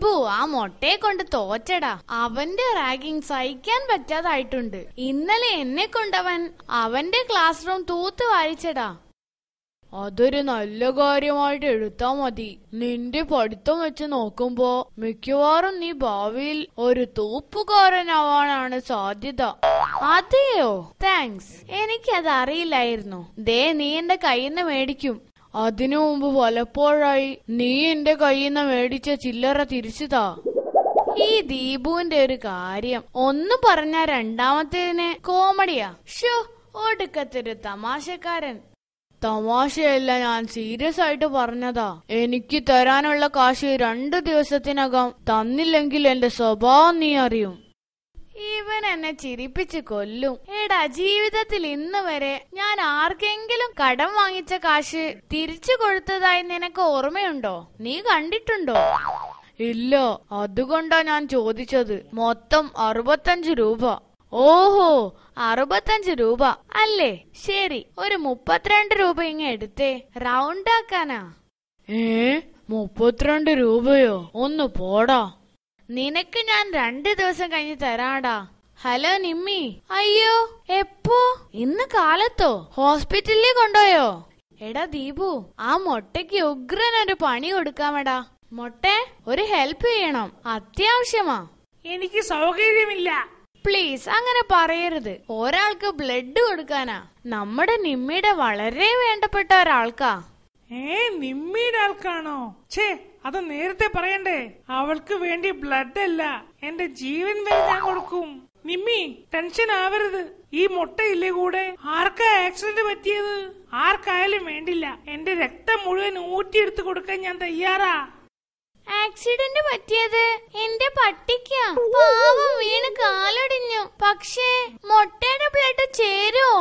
ദീപു ആ മൊട്ടയെ കൊണ്ട് തോറ്റടാ. അവന്റെ റാഗിങ് സഹിക്കാൻ പറ്റാതായിട്ടുണ്ട്. ഇന്നലെ എന്നെ കൊണ്ടവൻ അവന്റെ ക്ലാസ് റൂം തൂത്ത് വാരിച്ചടാ. അതൊരു നല്ല കാര്യമായിട്ട് എടുത്താ മതി. നിന്റെ പഠിത്തം വെച്ച് നോക്കുമ്പോ മിക്കവാറും നീ ഭാവിയിൽ ഒരു തൂപ്പുകാരനാവാനാണ് സാധ്യത. അതെയോ? താങ്ക്സ്. എനിക്കത് അറിയില്ലായിരുന്നു. ദേ, നീ എന്റെ കയ്യിന്ന് മേടിക്കും. അതിനു മുമ്പ് പലപ്പോഴായി നീ എന്റെ കയ്യിന്ന് മേടിച്ച ചില്ലറ തിരിച്ചുതാ. ഈ ദീപുവിന്റെ ഒരു കാര്യം ഒന്ന് പറഞ്ഞ രണ്ടാമത്തേതിന് കോമഡിയാ. ഷോ, ഒടുക്കത്തൊരു തമാശക്കാരൻ. തമാശയല്ല, ഞാൻ സീരിയസ് ആയിട്ട് പറഞ്ഞതാ. എനിക്ക് തരാനുള്ള കാശ് 2 ദിവസത്തിനകം തന്നില്ലെങ്കിൽ എന്റെ സ്വഭാവം നീ അറിയും. ഇവൻ എന്നെ ചിരിപ്പിച്ച് കൊല്ലും. എടാ, ജീവിതത്തിൽ ഇന്ന് വരെ ഞാൻ ആർക്കെങ്കിലും കടം വാങ്ങിച്ച കാശ് തിരിച്ചു കൊടുത്തതായി നിനക്ക് ഓർമ്മയുണ്ടോ? നീ കണ്ടിട്ടുണ്ടോ? ഇല്ല, അതുകൊണ്ടാ ഞാൻ ചോദിച്ചത്. മൊത്തം 65 രൂപ. ഓഹോ, 65 രൂപ അല്ലേ? ശരി, ഒരു 32 രൂപ ഇങ്ങ എടുത്തേ. റൗണ്ട് ആക്കാനാ. 32 രൂപയോ? ഒന്ന് പോടാ. നിനക്ക് ഞാൻ 2 ദിവസം കഴിഞ്ഞ് തരാടാ. ഹലോ നിമ്മി. അയ്യോ, എപ്പോ? ഇന്ന് കാലത്തോ? ഹോസ്പിറ്റലിൽ കൊണ്ടുപോയോ? എടാ ദീപു, ആ മൊട്ടയ്ക്ക് ഉഗ്രനൊരു പണി കൊടുക്കാമെടാ. മൊട്ടെ, ഒരു ഹെൽപ്പ് ചെയ്യണം, അത്യാവശ്യമാ. എനിക്ക് സൗകര്യമില്ല. പ്ലീസ്, അങ്ങനെ പറയരുത്. ഒരാൾക്ക് ബ്ലഡ് കൊടുക്കാനാ. നമ്മുടെ നിമ്മിയുടെ വളരെ വേണ്ടപ്പെട്ട ഒരാൾക്കാ. നിമ്മിയുടെ ആൾക്കാണോ? ഛേ, അത് നേരത്തെ പറയണ്ടേ. അവൾക്ക് വേണ്ടി ബ്ലഡ് അല്ല, എന്റെ ജീവൻ വരെ ഞാൻ കൊടുക്കും. നിമ്മി, ടെൻഷൻ ആവരുത്. ഈ മുട്ടയില്ലേ കൂടെ? ആർക്കാ ആക്സിഡന്റ് പറ്റിയത്? ആർക്കായാലും വേണ്ടില്ല, എന്റെ രക്തം മുഴുവൻ ഊറ്റിയെടുത്ത് കൊടുക്കാൻ ഞാൻ തയ്യാറാ. ആക്സിഡന്റ് പറ്റിയത് എന്റെ പട്ടിക്കാ. പാവം വീണ് കാലൊടിഞ്ഞു. പക്ഷേ മൊട്ടയുടെ ബ്ലഡ് ചേരുവോ?